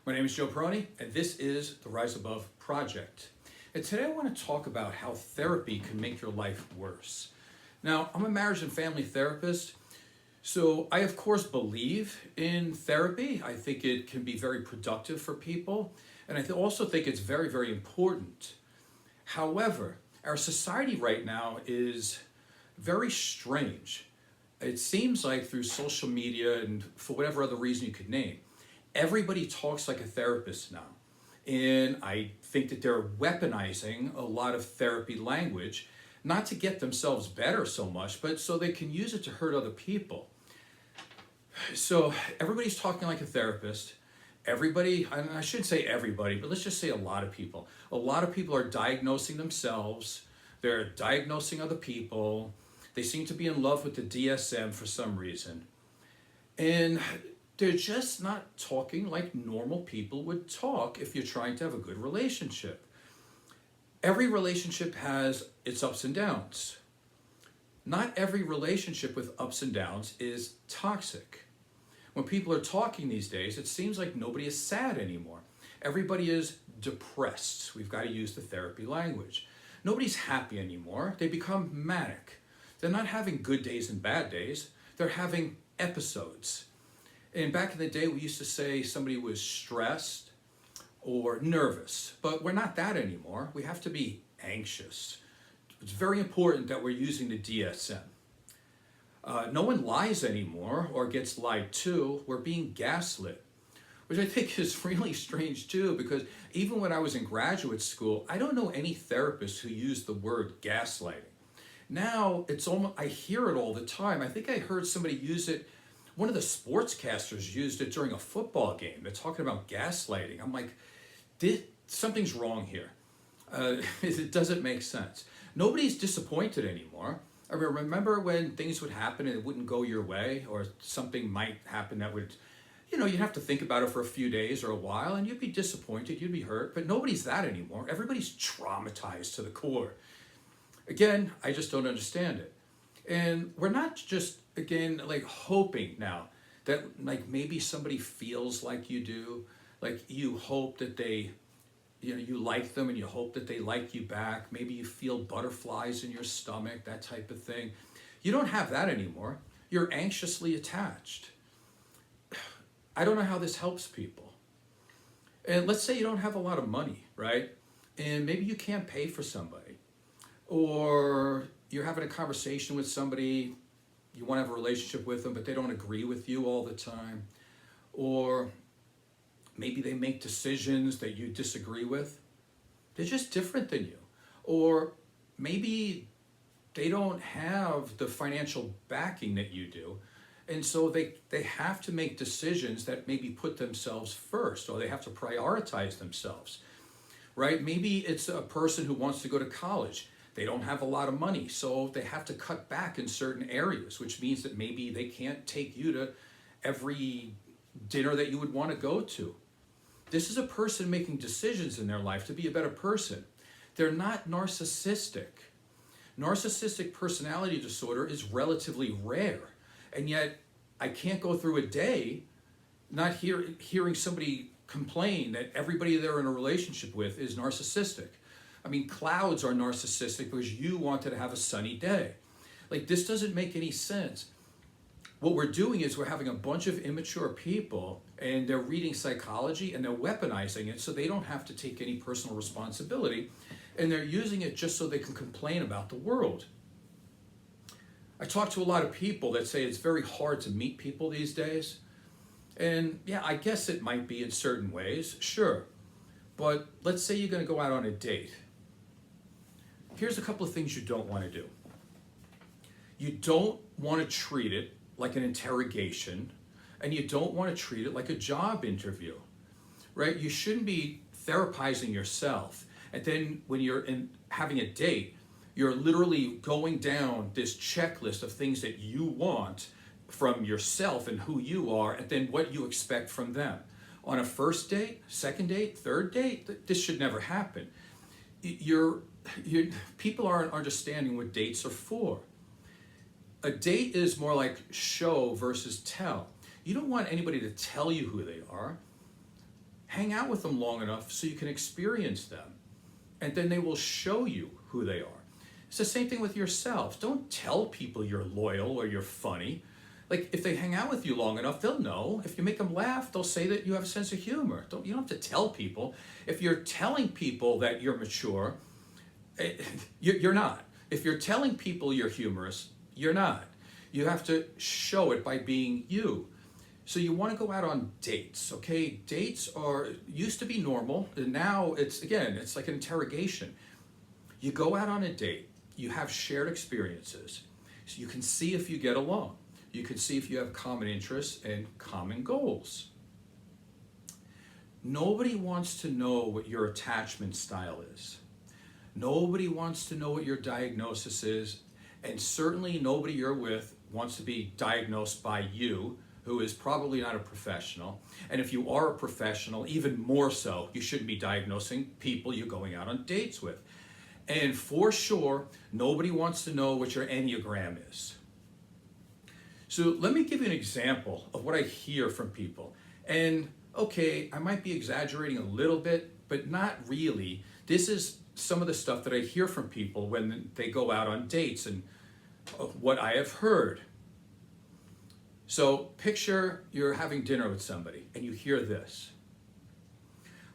My name is Joe Peroni, and this is the Rise Above Project. And today I want to talk about how therapy can make your life worse. Now, I'm a marriage and family therapist, so I of course believe in therapy. I think it can be very productive for people, and I also think it's very, very important. However, our society right now is very strange. It seems like through social media and for whatever other reason you could name, everybody talks like a therapist now. And I think that they're weaponizing a lot of therapy language, not to get themselves better so much, but so they can use it to hurt other people. So everybody's talking like a therapist. Everybody, and I shouldn't say everybody, but let's just say a lot of people. A lot of people are diagnosing themselves. They're diagnosing other people. They seem to be in love with the DSM for some reason. And they're just not talking like normal people would talk if you're trying to have a good relationship. Every relationship has its ups and downs. Not every relationship with ups and downs is toxic. When people are talking these days, it seems like nobody is sad anymore. Everybody is depressed. We've got to use the therapy language. Nobody's happy anymore. They become manic. They're not having good days and bad days. They're having episodes. And back in the day, we used to say somebody was stressed or nervous, but we're not that anymore. We have to be anxious. It's very important that we're using the DSM. No one lies anymore or gets lied to. We're being gaslit, which I think is really strange too, because even when I was in graduate school, I don't know any therapist who used the word gaslighting. Now, it's almost, I hear it all the time. I think I heard somebody use it. One of the sportscasters used it during a football game. They're talking about gaslighting. I'm like, something's wrong here. It doesn't make sense. Nobody's disappointed anymore. I remember when things would happen and it wouldn't go your way, or something might happen that would, you'd have to think about it for a few days or a while, and you'd be disappointed, you'd be hurt, but nobody's that anymore. Everybody's traumatized to the core. Again, I just don't understand it. And we're not just, again, like hoping now that like maybe somebody feels like you do, like you hope that they, you like them and you hope that they like you back. Maybe you feel butterflies in your stomach, that type of thing. You don't have that anymore. You're anxiously attached. I don't know how this helps people. And let's say you don't have a lot of money, right? And maybe you can't pay for somebody. Or you're having a conversation with somebody, you want to have a relationship with them, but they don't agree with you all the time. Or maybe they make decisions that you disagree with. They're just different than you. Or maybe they don't have the financial backing that you do. And so they have to make decisions that maybe put themselves first, or they have to prioritize themselves, right? Maybe it's a person who wants to go to college. They don't have a lot of money, so they have to cut back in certain areas, which means that maybe they can't take you to every dinner that you would want to go to. This is a person making decisions in their life to be a better person. They're not narcissistic. Narcissistic personality disorder is relatively rare, and yet I can't go through a day not hearing somebody complain that everybody they're in a relationship with is narcissistic. I mean, clouds are narcissistic because you wanted to have a sunny day. Like, this doesn't make any sense. What we're doing is we're having a bunch of immature people and they're reading psychology and they're weaponizing it so they don't have to take any personal responsibility, and they're using it just so they can complain about the world. I talk to a lot of people that say it's very hard to meet people these days. And yeah, I guess it might be in certain ways, sure. But let's say you're going to go out on a date. Here's a couple of things you don't want to do. You don't want to treat it like an interrogation, and you don't want to treat it like a job interview, right? You shouldn't be therapizing yourself. And then when you're having a date, you're literally going down this checklist of things that you want from yourself and who you are, and then what you expect from them. On a first date, second date, third date, this should never happen. People aren't understanding what dates are for. A date is more like show versus tell. You don't want anybody to tell you who they are. hang out with them long enough so you can experience them. And then they will show you who they are. It's the same thing with yourself. Don't tell people you're loyal or you're funny. Like, if they hang out with you long enough, they'll know. If you make them laugh, they'll say that you have a sense of humor. You don't have to tell people. If you're telling people that you're mature, you're not. If you're telling people you're humorous, you're not. You have to show it by being you. So you want to go out on dates, okay? Dates used to be normal, and now it's like an interrogation. You go out on a date, you have shared experiences, so you can see if you get along. You can see if you have common interests and common goals. Nobody wants to know what your attachment style is. Nobody wants to know what your diagnosis is, and certainly nobody you're with wants to be diagnosed by you, who is probably not a professional. And if you are a professional, even more so, you shouldn't be diagnosing people you're going out on dates with. And for sure, nobody wants to know what your Enneagram is. So let me give you an example of what I hear from people. And okay, I might be exaggerating a little bit, but not really. This is some of the stuff that I hear from people when they go out on dates and what I have heard. So picture you're having dinner with somebody and you hear this.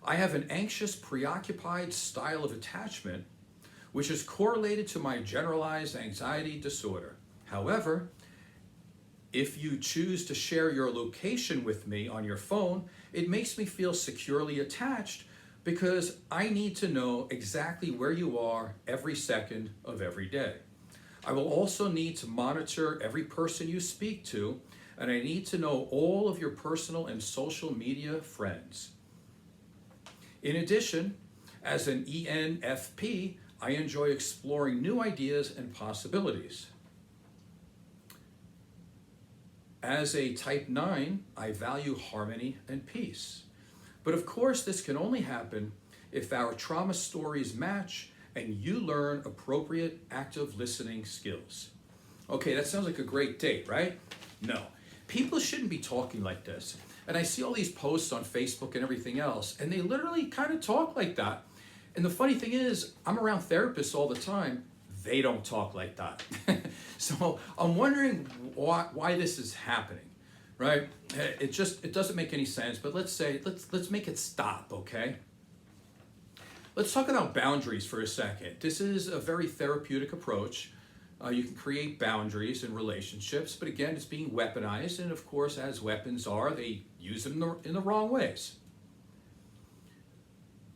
I have an anxious, preoccupied style of attachment, which is correlated to my generalized anxiety disorder. However, if you choose to share your location with me on your phone, it makes me feel securely attached because I need to know exactly where you are every second of every day. I will also need to monitor every person you speak to, and I need to know all of your personal and social media friends. In addition, as an ENFP, I enjoy exploring new ideas and possibilities. As a type 9, I value harmony and peace. But of course, this can only happen if our trauma stories match and you learn appropriate active listening skills. Okay, that sounds like a great date, right? No. People shouldn't be talking like this. And I see all these posts on Facebook and everything else, and they literally kind of talk like that. And the funny thing is, I'm around therapists all the time. They don't talk like that. So I'm wondering why this is happening, right? It doesn't make any sense, but let's make it stop, okay? Let's talk about boundaries for a second. This is a very therapeutic approach. You can create boundaries in relationships, but again, it's being weaponized, and of course, as weapons are, they use them in the wrong ways.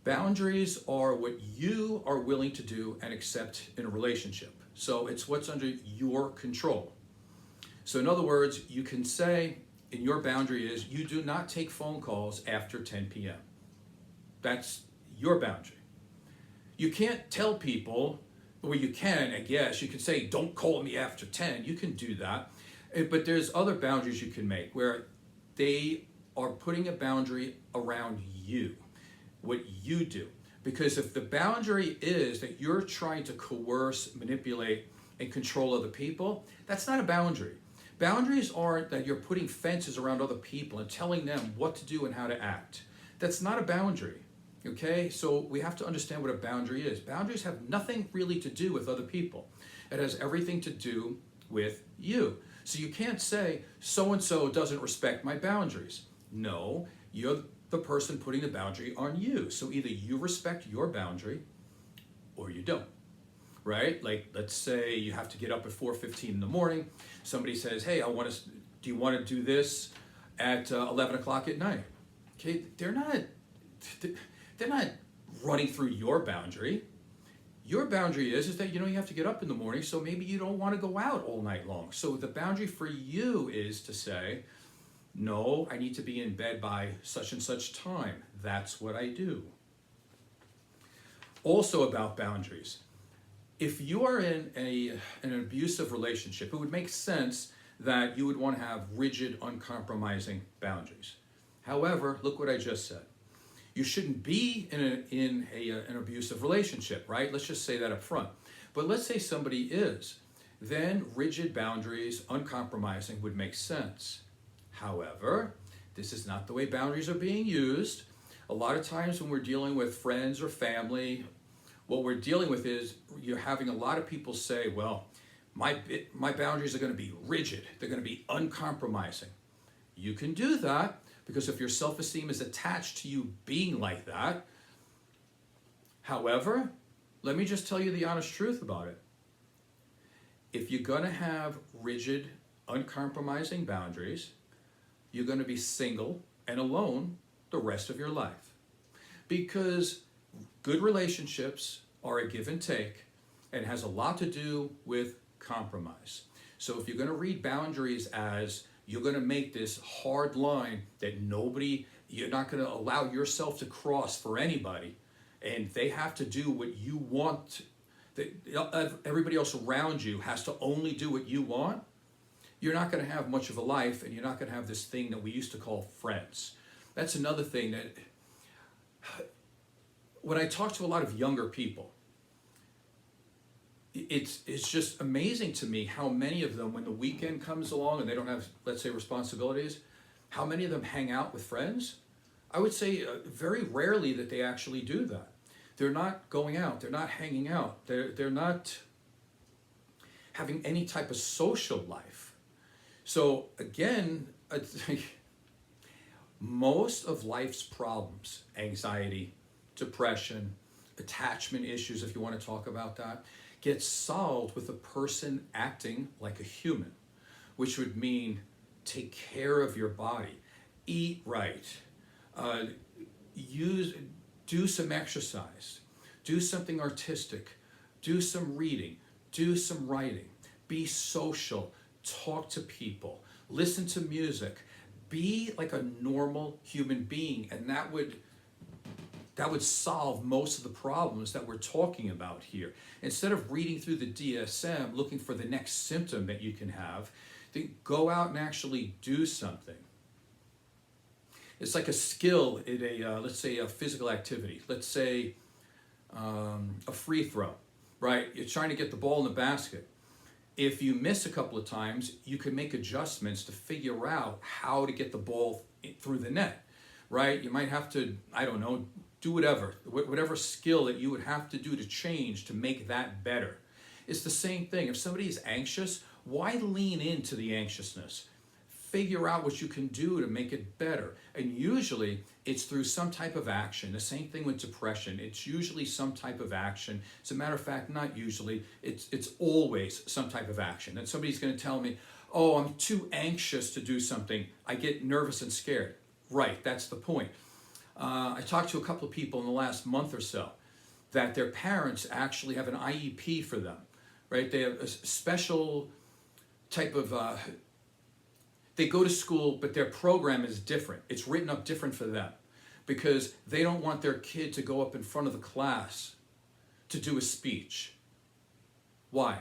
Boundaries are what you are willing to do and accept in a relationship. So it's what's under your control. So in other words, you can say, in your boundary is, you do not take phone calls after 10 p.m. That's your boundary. You can't tell people, well, you can, I guess. You can say, don't call me after 10. You can do that. But there's other boundaries you can make where they are putting a boundary around you, what you do. Because if the boundary is that you're trying to coerce, manipulate, and control other people, that's not a boundary. Boundaries aren't that you're putting fences around other people and telling them what to do and how to act. That's not a boundary. Okay, so we have to understand what a boundary is. Boundaries have nothing really to do with other people. It has everything to do with you. So you can't say, so-and-so doesn't respect my boundaries. No, you're the person putting the boundary on you. So either you respect your boundary or you don't, right? Like, let's say you have to get up at 4:15 in the morning. Somebody says, hey, do you want to do this at 11 o'clock at night? Okay, they're not running through your boundary. Your boundary is that you have to get up in the morning, so maybe you don't want to go out all night long. So the boundary for you is to say, no, I need to be in bed by such and such time. That's what I do. Also about boundaries. If you are in an abusive relationship, it would make sense that you would want to have rigid, uncompromising boundaries. However, look what I just said. You shouldn't be in an abusive relationship, right? Let's just say that up front. But let's say somebody is. Then rigid boundaries, uncompromising, would make sense. However, this is not the way boundaries are being used. A lot of times when we're dealing with friends or family, what we're dealing with is you're having a lot of people say, well, my boundaries are going to be rigid. They're going to be uncompromising. You can do that because if your self-esteem is attached to you being like that. However, let me just tell you the honest truth about it. If you're going to have rigid, uncompromising boundaries, you're going to be single and alone the rest of your life. Because good relationships are a give and take and has a lot to do with compromise. So if you're going to read boundaries as you're going to make this hard line that you're not going to allow yourself to cross for anybody, and they have to do what you want, that everybody else around you has to only do what you want, you're not going to have much of a life, and you're not going to have this thing that we used to call friends. That's another thing that when I talk to a lot of younger people, it's just amazing to me how many of them, when the weekend comes along and they don't have, let's say, responsibilities, how many of them hang out with friends. I would say very rarely that they actually do that. They're not going out. They're not hanging out. They're not having any type of social life. So again, I think most of life's problems, anxiety, depression, attachment issues, if you want to talk about that, gets solved with a person acting like a human, which would mean take care of your body, eat right, do some exercise, do something artistic, do some reading, do some writing, be social, talk to people, listen to music, be like a normal human being, and that would solve most of the problems that we're talking about here. Instead of reading through the DSM, looking for the next symptom that you can have, then go out and actually do something. It's like a skill in let's say a physical activity. Let's say a free throw, right? You're trying to get the ball in the basket. If you miss a couple of times, you can make adjustments to figure out how to get the ball through the net, right? You might have to, I don't know, do whatever skill that you would have to do to change to make that better. It's the same thing. If somebody is anxious, why lean into the anxiousness? Figure out what you can do to make it better. And usually it's through some type of action. The same thing with depression. It's usually some type of action. As a matter of fact, not usually, it's always some type of action. And somebody's going to tell me, oh, I'm too anxious to do something. I get nervous and scared. Right, that's the point. I talked to a couple of people in the last month or so that their parents actually have an IEP for them, right? They have a special type of, they go to school, but their program is different. It's written up different for them because they don't want their kid to go up in front of the class to do a speech. Why?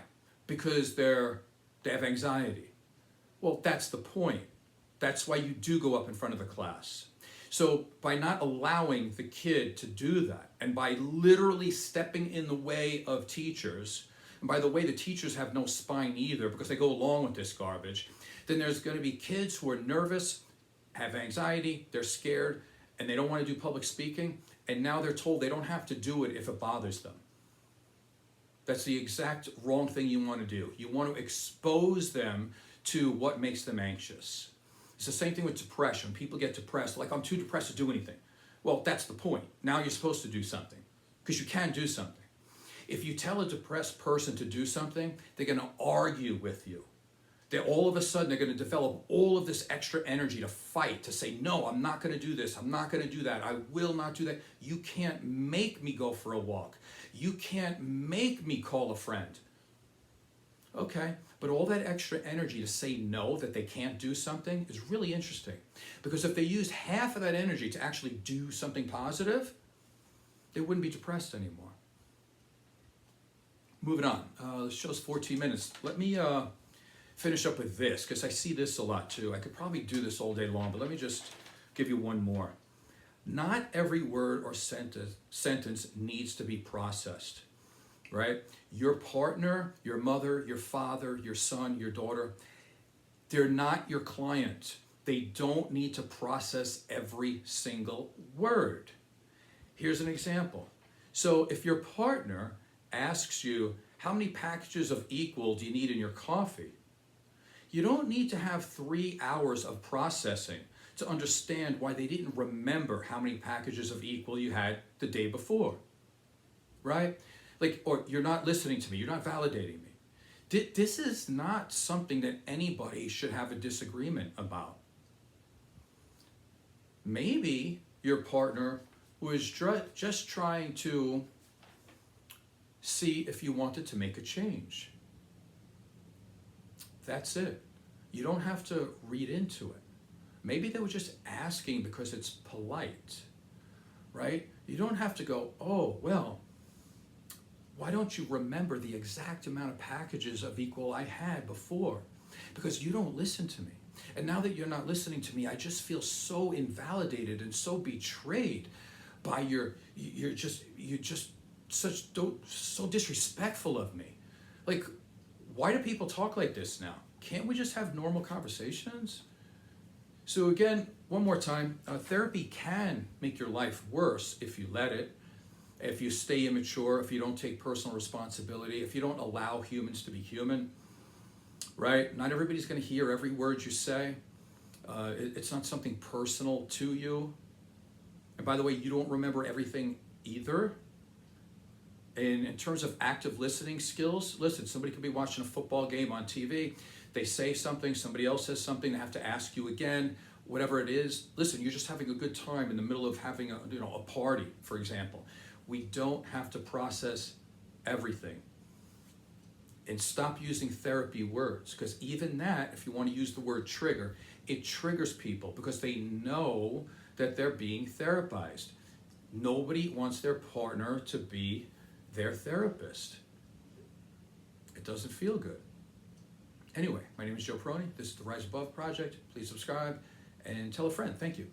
Because they have anxiety. Well, that's the point. That's why you do go up in front of the class. So by not allowing the kid to do that, and by literally stepping in the way of teachers, and by the way, the teachers have no spine either because they go along with this garbage, then there's going to be kids who are nervous, have anxiety, they're scared, and they don't want to do public speaking, and now they're told they don't have to do it if it bothers them. That's the exact wrong thing you want to do. You want to expose them to what makes them anxious. It's the same thing with depression. People get depressed, like, I'm too depressed to do anything. Well, that's the point. Now you're supposed to do something because you can do something. If you tell a depressed person to do something, they're going to argue with you. All of a sudden, they're going to develop all of this extra energy to fight, to say, no, I'm not going to do this. I'm not going to do that. I will not do that. You can't make me go for a walk. You can't make me call a friend. Okay, but all that extra energy to say no, that they can't do something, is really interesting. Because if they used half of that energy to actually do something positive, they wouldn't be depressed anymore. Moving on. The show's 14 minutes. Let me finish up with this, because I see this a lot too. I could probably do this all day long, but let me just give you one more. Not every word or sentence needs to be processed, right? Your partner, your mother, your father, your son, your daughter, they're not your client. They don't need to process every single word. Here's an example. So if your partner asks you, how many packages of Equal do you need in your coffee? You don't need to have 3 hours of processing to understand why they didn't remember how many packages of Equal you had the day before, right? Like, or you're not listening to me, you're not validating me. This is not something that anybody should have a disagreement about. Maybe your partner was just trying to see if you wanted to make a change. That's it. You don't have to read into it. Maybe they were just asking because it's polite, right? You don't have to go, oh, well, why don't you remember the exact amount of packages of Equal I had before? Because you don't listen to me. And now that you're not listening to me, I just feel so invalidated and so betrayed by you're just so disrespectful of me. Like, why do people talk like this now? Can't we just have normal conversations? So again, one more time, therapy can make your life worse if you let it, if you stay immature, if you don't take personal responsibility, if you don't allow humans to be human, right? Not everybody's going to hear every word you say. It's not something personal to you. And by the way, you don't remember everything either. And in terms of active listening skills, listen, somebody could be watching a football game on TV. They say something, somebody else says something, they have to ask you again, whatever it is. Listen, you're just having a good time in the middle of having a party, for example. We don't have to process everything. And stop using therapy words, because even that, if you want to use the word trigger, it triggers people because they know that they're being therapized. Nobody wants their partner to be their therapist. It doesn't feel good. Anyway, my name is Joe Peroni. This is the Rise Above Project. Please subscribe and tell a friend. Thank you.